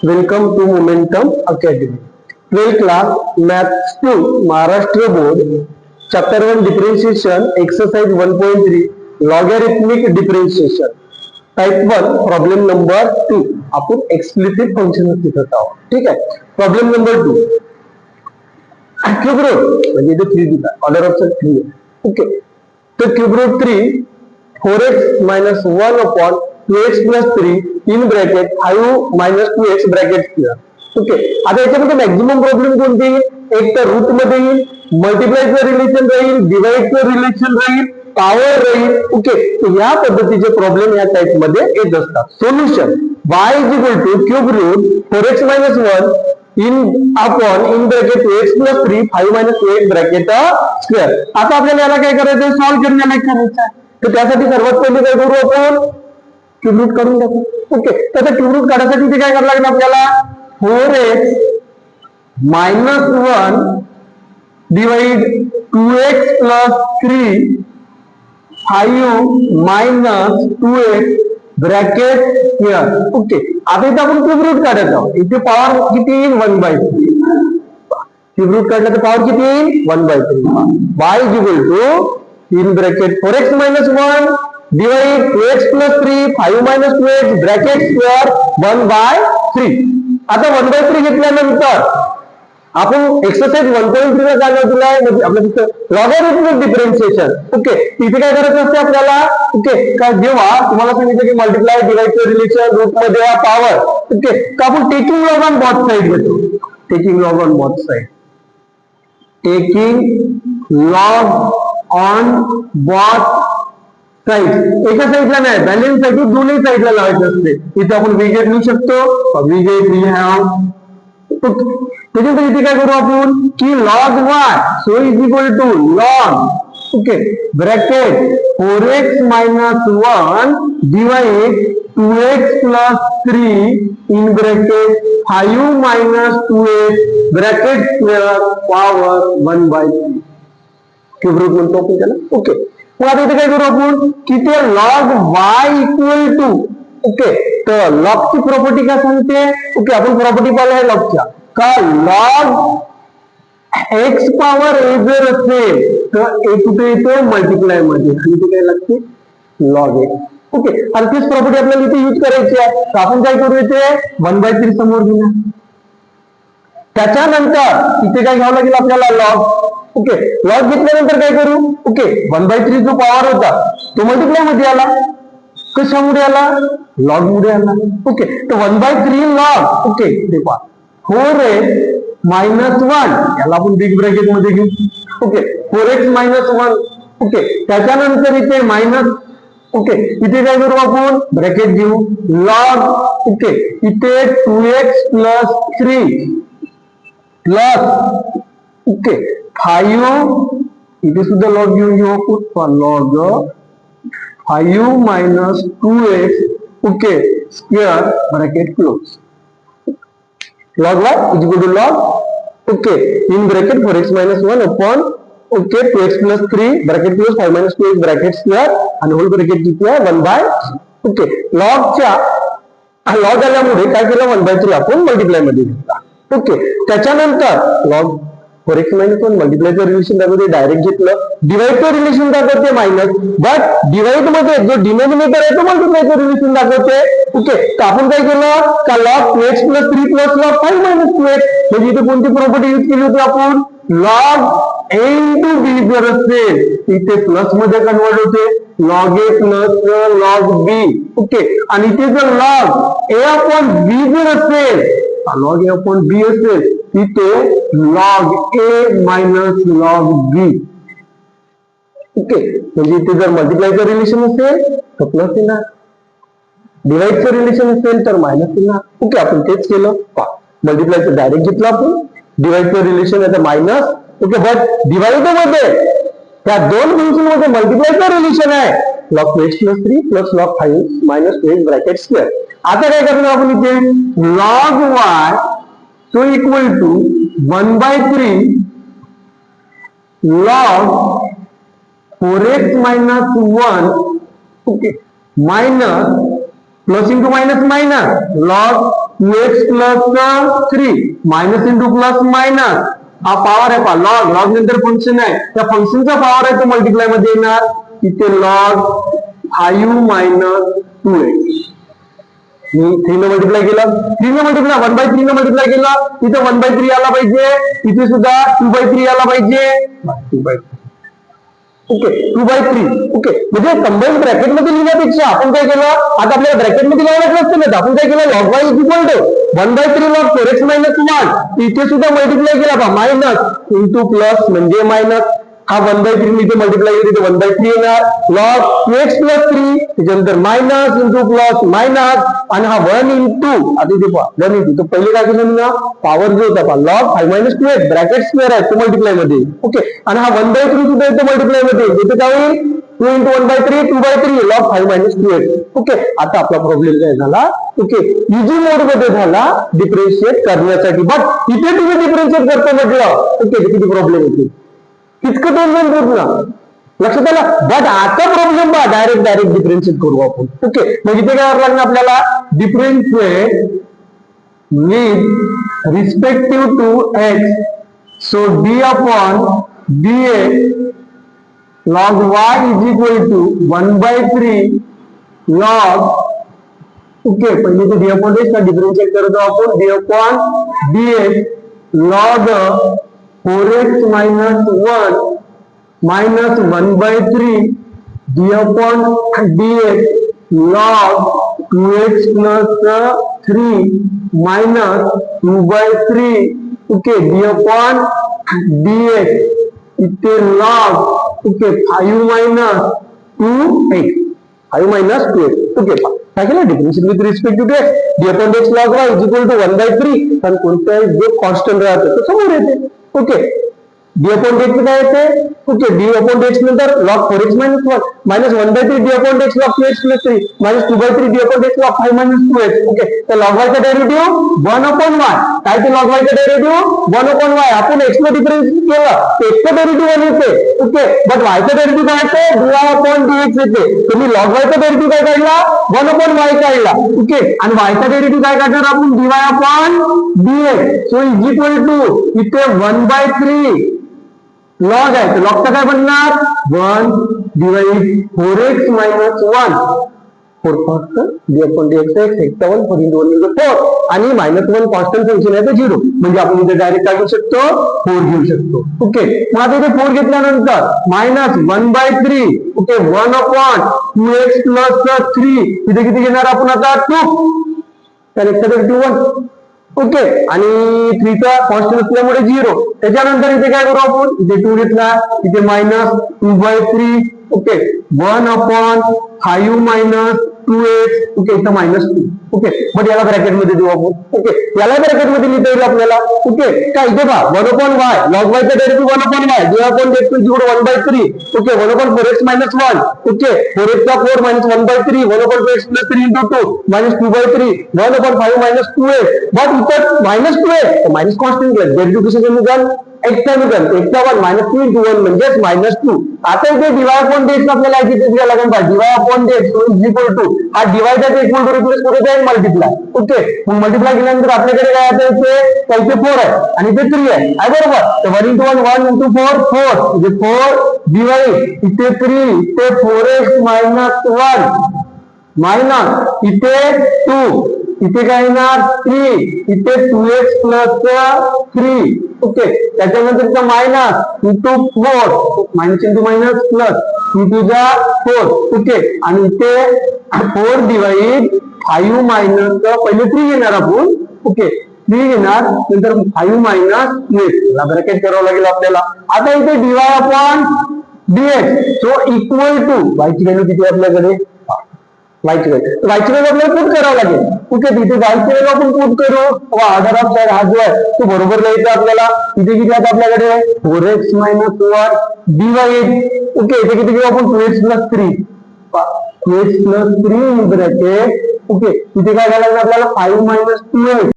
Welcome to Momentum Academy. 12th class Maths 2 Maharashtra Board Chapter 1 Differentiation Exercise 1.3 Logarithmic Differentiation Type 1 Problem number 2 आपण explicit function शिकत आहोत. ठीक आहे. Problem number 2 cube route म्हणजे इथे 3 दिला ऑर्डर ऑफ 3 ओके. तर cube route 3 4x minus 1 upon 2x plus 3 in bracket 5 minus 2x bracket square. Okay. आता याच्यामध्ये मॅक्झिमम प्रॉब्लेम कोणते येईल? एक तर रूट मध्ये येईल, मल्टिप्लायचं रिलेशन राहील, डिवाइडचं रिलेशन राहील, पॉवर राहील. ओके. तर या पद्धतीचे प्रॉब्लेम या टाइप मध्ये येत असतात. Solution y is equal to cube root 4x minus 1 in bracket 2x plus 3 5 minus 2x bracket square. आता आपल्याला याला काय करायचं? सॉल्व्ह करण्याला करायचं. तर त्यासाठी सर्वात पहिले काय करू आपण? क्यूब रूट काढून टाकू. ओके. तर क्यूब रूट काढण्यासाठी ते काय करावं लागेल आपल्याला? 4x minus 1 divide 2x plus 3 5 minus 2x bracket square. Okay. आता इथे आपण क्यूब रूट काढत आहोत. इथे पॉवर किती येईल? 1/3. क्यूब रूट काढलं तर पॉवर किती येईल? 1/3. y is equal to in bracket 4x minus 1 divide 2x plus 3 5 minus 2x bracket square 1/3. आता 1/3 घेतल्यानंतर आपण एक्सरसाइज 1.3 ला काय दिलाय म्हणजे आपलं तिथं लॉगॅरिथमिक डिफरन्शिएशन. ओके. इथे काय करायचं असते आपल्याला? ओके. का जेव्हा तुम्हाला सांगितलं की मल्टिप्लाय डिवाइडचं रिलेशन रूट मध्ये पॉवर. ओके. तर आपण taking log on both side घेतो. Taking log on both side. Taking log on both side. एका साइडला नाही, बॅलन्स साठी दोन्ही साइडला लावायचं असते. इथे आपण विजेट लिहू शकतो. We get we have. त्याच्यानंतर इथे काय करू आपण की log y so is equal to log okay bracket 4x minus 1 divide 2x plus 3 in bracket 5 minus 2x bracket square power 1/3. Cube root म्हणतो आपण त्याला. ओके. मग आता इथे काय करू आपण की ते log y equal to okay. तर लॉगची प्रॉपर्टी काय सांगते? ओके. आपण प्रॉपर्टी पाहिलं आहे लॉगच्या का लॉग एक्स पॉवर ए जर असेल तर ए कुठे येतो? मल्टिप्लाय मध्ये. आणि इथे काय लागते? Log x. ओके. आणि तीच प्रॉपर्टी आपल्याला इथे यूज करायची आहे. तर आपण काय करू इथे 1/3 समोर घेऊया. त्याच्यानंतर इथे काय घ्यावं लागेल आपल्याला? लॉग. ओके. लॉग घेतल्यानंतर काय करू? ओके. 1/3 जो पॉवर होता तो मल्टिप्लाय मध्ये आला. कशामुळे आला? लॉग मुळे आला. ओके. तर 1/3 लॉग ओके ते पहा 4x minus 1 याला आपण बिग ब्रॅकेट मध्ये घेऊ. ओके. 4x minus 1 okay. त्याच्यानंतर इथे मायनस ओके. इथे काय करू आपण? ब्रॅकेट घेऊ. Log okay. इथे 2x plus 3 प्लस ओके 5 इथे सुद्धा लॉग घेऊ आपण. Log 5 minus 2x okay square bracket close. log y is equal to log okay in bracket 4x minus 1 upon okay 2x plus 3 bracket close 5 minus 2x bracket square आणि hole bracket किती आहे? 1/3. Okay. लॉगच्या log आल्यामुळे काय केलं? 1/3 आपण multiply मध्ये घेतला. Okay. त्याच्यानंतर लॉग 4x minus 1 मल्टिप्लायचं रिलेशन दाखवते डायरेक्ट घेतलं. डिवाइडचं रिलेशन दाखवते मायनस बट डिवाइड मध्ये जो डिनोमिनेटर आहे तो मल्टिप्लायचं रिलेशन दाखवते. ओके. तर आपण काय केलं का log 2x plus 3 plus log 5 minus 2x म्हणजे इथे कोणती प्रॉपर्टी यूज केली होती आपण? लॉग a into b जर असेल इथे प्लस मध्ये कन्वर्ट होते. Log a plus log b okay. आणि इथे जर लॉग a upon b जर असेल लॉग a upon b असेल इथे log a minus log b okay. म्हणजे इथे जर मल्टिप्लायचं रिलेशन असेल तर प्लस येणार, डिवाइडचं रिलेशन असेल तर मायनस येणार. ओके. आपण तेच केलं. मल्टिप्लायचं डायरेक्ट घेतलं आपण. डिवाइडचं रिलेशन आहे तर मायनस ओके. बट डिवाइड मध्ये त्या दोन फंक्शन मध्ये मल्टिप्लायचं रिलेशन आहे log 2x plus 3 plus log 5 minus 2x bracket square. आता काय करणार आपण इथे? Log y so equal to 1/3 log 4x minus 1 okay minus plus into minus minus log 2x plus 3 minus into plus minus हा power आहे पहा log log नंतर function आहे त्या फंक्शनचा पॉवर आहे तो मल्टिप्लाय मध्ये येणार इथे लॉग 5 मायनस 2x मी 3 ने मल्टिप्लाय केलं 3 ने मल्टिप्लाय 1/3 ने मल्टिप्लाय केलं इथे 1/3 आला पाहिजे इथे सुद्धा 2/3 आला पाहिजे 2/3 ओके 2/3 ओके म्हणजे कंबाईन ब्रॅकेट मध्ये लिहिण्यापेक्षा आपण काय केलं आता आपल्याला ब्रॅकेट मध्ये लिहायला नसतं ना आपण काय केलं log y equal to 1/3 log 4x minus 1 इथे सुद्धा मल्टिप्लाय केला पहा मायनस इंटू प्लस म्हणजे मायनस हा 1/3 मी इथे मल्टिप्लाय केली तर 1/3 येणार log 2x प्लस 3 त्याच्यानंतर मायनस इंटू प्लस मायनस आणि हा 1 इंटू आता इथे पहा 1 इंटू तर पहिले काय केलं ना पॉवर जो होता पहा log 5 minus 2x bracket square आहे तो मल्टिप्लाय मध्ये ओके आणि हा 1/3 सुद्धा इथे मल्टिप्लाय मध्ये इथे काय होईल 2 into 1/3 2/3 log 5 minus 2x okay आता आपला प्रॉब्लेम काय झाला ओके इझी मोड मध्ये झाला डिफरन्शिएट करण्यासाठी बट इथे तुम्ही डिफरन्शिएट करतो म्हटलं ओके किती प्रॉब्लेम येते कितकं टेन्शन पूर्ण लक्षात आलं बट आता प्रॉब्लेम पहा डायरेक्ट डिफरन्शिएट करू आपण ओके मग इथे काय लागणार आपल्याला differentiate with respective to x so d upon dx log y is equal to 1/3 log okay पहिले तो d अपॉन dx का डिफरन्शिएट करतो आपण d upon dx log 4x minus 1 minus 1/3 d upon dx log 2x plus 3 minus 2/3 okay d upon dx इथे log okay 5 minus 2x 5 minus 2x okay काय केलं differentiate with respect to x d upon dx log y is equal to 1/3 कारण कोणत्याही जो constant राहतो तो समोर येते ओके d upon dx काय येते ओके d upon dx नंतर log 4x minus 1 minus 1/3 d upon dx log 2x plus 3 minus 2/3 d upon dx log 5 minus 2x okay तर log y चा डेरिव्हेटिव्ह 1 upon y काय ते log y चा derivative 1 upon y आपण x ला differentiate केलं x चा derivative येते ओके बट y चा डेरिव्हेटिव्ह काय येते dy upon dx येते तुम्ही log y चा डेरिव्हेटिव्ह काय काढला 1 upon y काढला ओके आणि y चा डेरिव्हेटिव्ह काय काढणार आपण dy upon dx so is equal to इथे 1/3 लॉग आहे तर लॉगचा काय बनणार 1 डिवाइड 4x minus 1 4 फक्त d upon dx x x 1 4 into 1 into 4 आणि -1 कॉन्स्टंट फंक्शन आहे तर 0 म्हणजे आपण इथे डायरेक्ट काय घेऊ शकतो 4 घेऊ शकतो ओके मग आता इथे 4 घेतल्यानंतर -1/3 ओके 1 upon 2x plus 3 इथे किती घेणार आपण आता 2 तर x चा डेरिव्हेटिव्ह 1 ओके आणि 3 चा कॉन्स्टंट असल्यामुळे 0 त्याच्यानंतर इथे काय करू आपण इथे 2 घेतला इथे -2/3 okay 1 upon 5 minus 2x okay इथं -2 ओके बट याला ब्रॅकेट मध्ये देऊ आपण ओके याला ब्रॅकेट मध्ये लिहिता येईल आपल्याला ओके काय इथे पहा 1 upon y log y चा derivative 1 upon y d upon dx is equal to 1/3 okay 1 upon 4x minus 1 okay 4x चा 4 minus 1/3 1 upon 2x plus 3 into 2 minus 2/3 1 upon 5 minus 2x but इथं -2x तर minus constant केलं derivative कशाचं निघाल x चा निघाल x चा 1 -2 into 1 म्हणजेच -2 आता इथे dy upon dx आपल्याला इथे घ्यायला लागेल पहा dy upon dx is equal to हा डिवाइडर इक्वल टू रिप्लेस कुठे जाईल मल्टिप्लाय ओके मग मल्टिप्लाय केल्यानंतर आपल्याकडे काय आता इथे 4 आहे आणि इथे 3 आहे बरोबर तर 1 into 1 1 into 4 4 म्हणजे 4 डिवाइड इथे 3 इथे 4x minus 1 मायनस इथे 2 इथे काय येणार 3 इथे 2x plus 3 ओके त्याच्यानंतर इथं minus into 4 minus into minus plus into जा 4 ओके आणि इथे 4 डिवाइड 5 मायनस पहिले 3 घेणार आपण ओके 3 घेणार नंतर 5 मायनस 2x ब्रॅकेट करावं लागेल आपल्याला आता इथे dy upon dx so equal to y ची व्हॅल्यू किती आपल्याकडे वायची व्हॅल्यू आपल्याला पुट करावं लागेल ओके तिथे वायची व्हॅल्यू आपण पुट करू ऑर्डर ऑफ साइड हा जो आहे तो बरोबर लिहायचा आपल्याला इथे किती आहे आपल्याकडे 4x minus 1 डिवाइड ओके इथे किती घेऊ आपण 2x plus 3 2x plus 3 bracket okay इथे काय करायला लागेल आपल्याला 5 minus 2x